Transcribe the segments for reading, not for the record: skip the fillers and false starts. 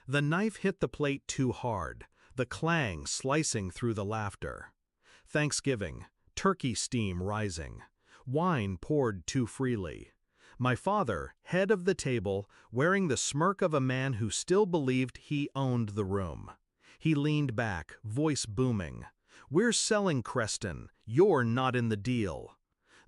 The knife hit the plate too hard, the clang slicing through the laughter. Thanksgiving, turkey steam rising. Wine poured too freely. My father, head of the table, wearing the smirk of a man who still believed he owned the room. He leaned back, voice booming. "We're selling Creston. You're not in the deal."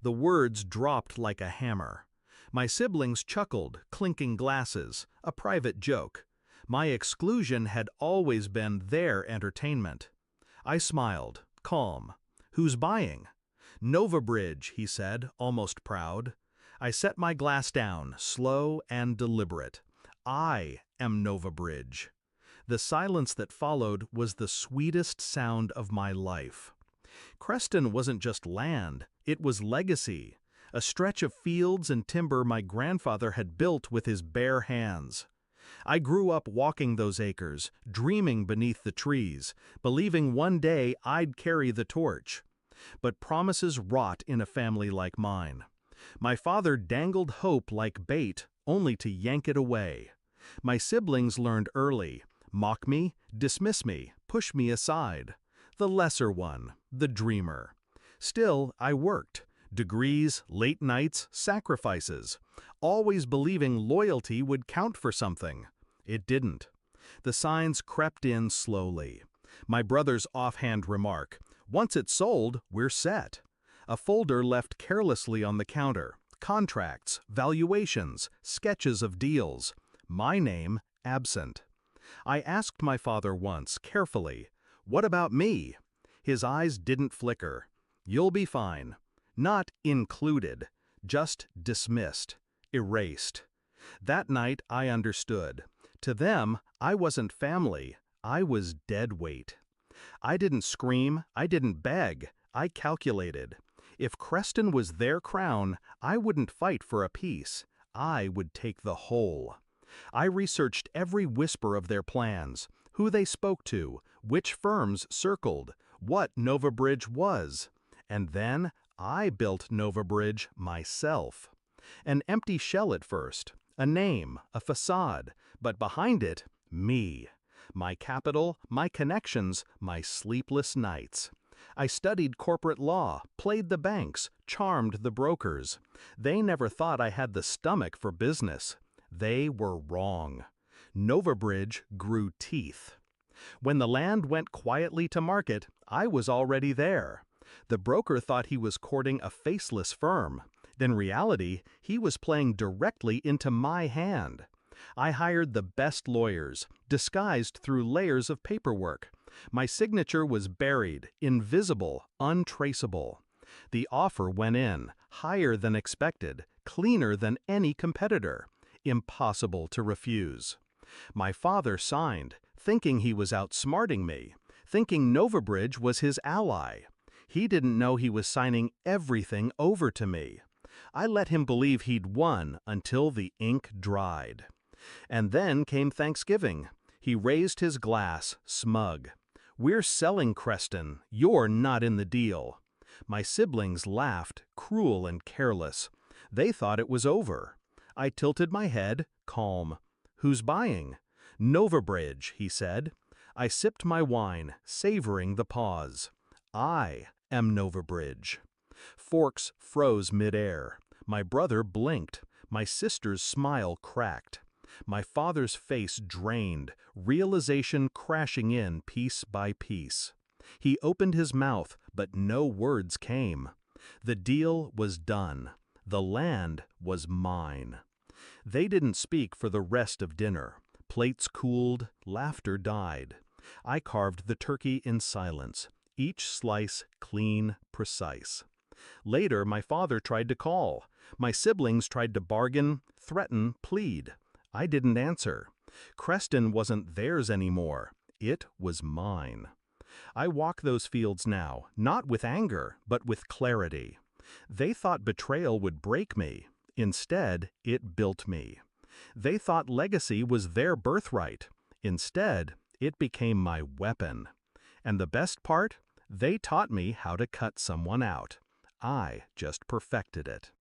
The words dropped like a hammer. My siblings chuckled, clinking glasses, a private joke. My exclusion had always been their entertainment. I smiled, calm. "Who's buying?" "Novabridge," he said, almost proud. I set my glass down, slow and deliberate. "I am Novabridge." The silence that followed was the sweetest sound of my life. Creston wasn't just land, it was legacy, a stretch of fields and timber my grandfather had built with his bare hands. I grew up walking those acres, dreaming beneath the trees, believing one day I'd carry the torch. But promises rot in a family like mine. My father dangled hope like bait, only to yank it away. My siblings learned early: mock me, dismiss me, push me aside. The lesser one, the dreamer. Still, I worked. Degrees, late nights, sacrifices. Always believing loyalty would count for something. It didn't. The signs crept in slowly. My brother's offhand remark: "Once it's sold, we're set." A folder left carelessly on the counter. Contracts, valuations, sketches of deals. My name absent. I asked my father once, carefully, "What about me?" His eyes didn't flicker. "You'll be fine." Not included, just dismissed, erased. That night I understood. To them, I wasn't family, I was dead weight. I didn't scream, I didn't beg, I calculated. If Creston was their crown, I wouldn't fight for a piece, I would take the whole. I researched every whisper of their plans, who they spoke to, which firms circled, what Novabridge was. And then I built Novabridge myself. An empty shell at first, a name, a facade, but behind it, me. My capital, my connections, my sleepless nights. I studied corporate law, played the banks, charmed the brokers. They never thought I had the stomach for business. They were wrong. Novabridge grew teeth. When the land went quietly to market, I was already there. The broker thought he was courting a faceless firm. In reality, he was playing directly into my hand. I hired the best lawyers, disguised through layers of paperwork. My signature was buried, invisible, untraceable. The offer went in, higher than expected, cleaner than any competitor. Impossible to refuse. My father signed, thinking he was outsmarting me, thinking Novabridge was his ally. He didn't know he was signing everything over to me. I let him believe he'd won until the ink dried. And then came Thanksgiving. He raised his glass, smug. "We're selling Creston. You're not in the deal." My siblings laughed, cruel and careless. They thought it was over. I tilted my head, calm. "Who's buying?" "Novabridge," he said. I sipped my wine, savoring the pause. I am Novabridge. Forks froze midair. My brother blinked. My sister's smile cracked. My father's face drained, realization crashing in piece by piece. He opened his mouth, but no words came. The deal was done. The land was mine. They didn't speak for the rest of dinner. Plates cooled, laughter died. I carved the turkey in silence, each slice clean, precise. Later, my father tried to call. My siblings tried to bargain, threaten, plead. I didn't answer. Creston wasn't theirs anymore. It was mine. I walk those fields now, not with anger, but with clarity. They thought betrayal would break me. Instead, it built me. They thought legacy was their birthright. Instead, it became my weapon. And the best part? They taught me how to cut someone out. I just perfected it.